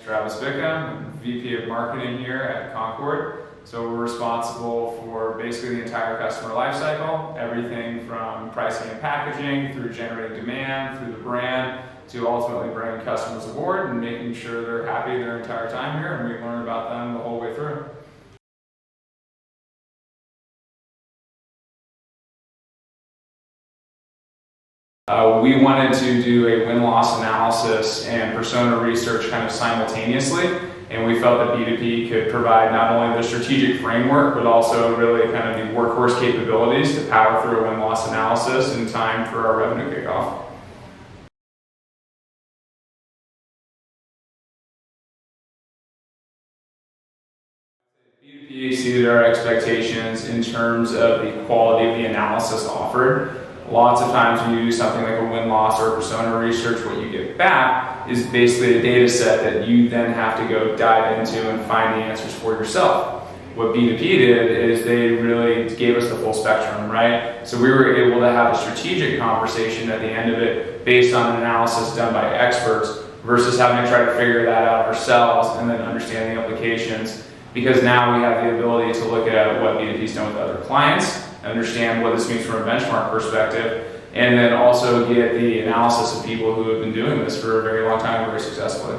Travis Bickham, VP of Marketing here at Concord. So we're responsible for basically the entire customer lifecycle, everything from pricing and packaging, through generating demand, through the brand, to ultimately bringing customers aboard and making sure they're happy their entire time here, and we learn about them the whole way through. We wanted to do a win-loss analysis and persona research kind of simultaneously, and we felt that B2P could provide not only the strategic framework, but also really kind of the workhorse capabilities to power through a win-loss analysis in time for our revenue kickoff. B2P exceeded our expectations in terms of the quality of the analysis offered. Lots of times when you do something like a win-loss or a persona research, what you get back is basically a data set that you then have to go dive into and find the answers for yourself. What B2P did is they really gave us the full spectrum, right? So we were able to have a strategic conversation at the end of it based on an analysis done by experts versus having to try to figure that out ourselves and then understand the implications, because now we have the ability to look at what B2P's done with other clients, understand what this means from a benchmark perspective, and then also get the analysis of people who have been doing this for a very long time very successfully.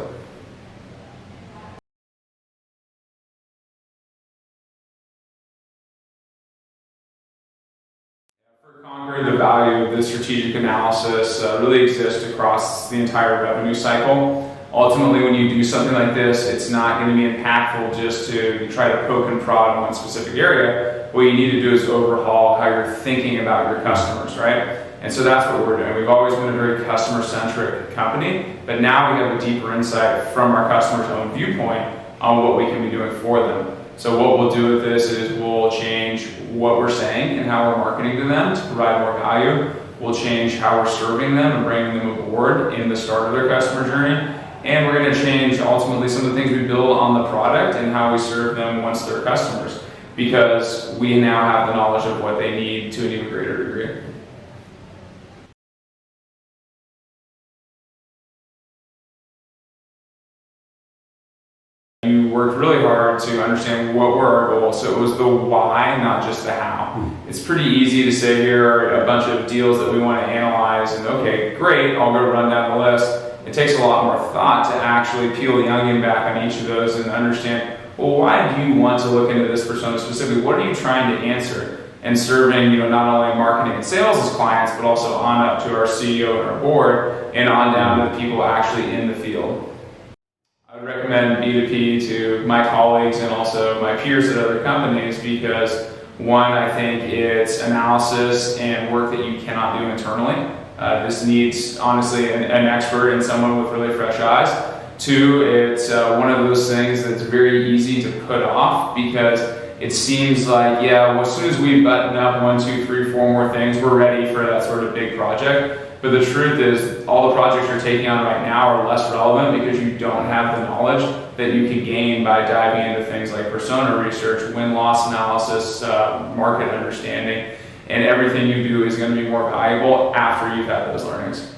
For Concord, the value of this strategic analysis really exists across the entire revenue cycle. Ultimately, when you do something like this, it's not going to be impactful just to try to poke and prod in one specific area. What you need to do is overhaul how you're thinking about your customers, right? And so that's what we're doing. We've always been a very customer-centric company, but now we have a deeper insight from our customers' own viewpoint on what we can be doing for them. So what we'll do with this is we'll change what we're saying and how we're marketing to them to provide more value. We'll change how we're serving them and bringing them aboard in the start of their customer journey. And we're going to change ultimately some of the things we build on the product and how we serve them once they're customers, because we now have the knowledge of what they need to an even greater degree. You worked really hard to understand what were our goals. So it was the why, not just the how. It's pretty easy to say here are a bunch of deals that we want to analyze and okay, great, I'll go run down the list. It takes a lot more thought to actually peel the onion back on each of those and understand, well, why do you want to look into this persona specifically? What are you trying to answer? And serving, not only marketing and sales as clients, but also on up to our CEO and our board and on down to the people actually in the field. I would recommend B2P to my colleagues and also my peers at other companies because one, I think it's analysis and work that you cannot do internally. This needs, honestly, an expert and someone with really fresh eyes. Two, it's one of those things that's very easy to put off because it seems like, yeah, well, as soon as we button up 1, 2, 3, 4 more things, we're ready for that sort of big project. But the truth is, all the projects you're taking on right now are less relevant because you don't have the knowledge that you can gain by diving into things like persona research, win-loss analysis, market understanding. And everything you do is going to be more valuable after you've had those learnings.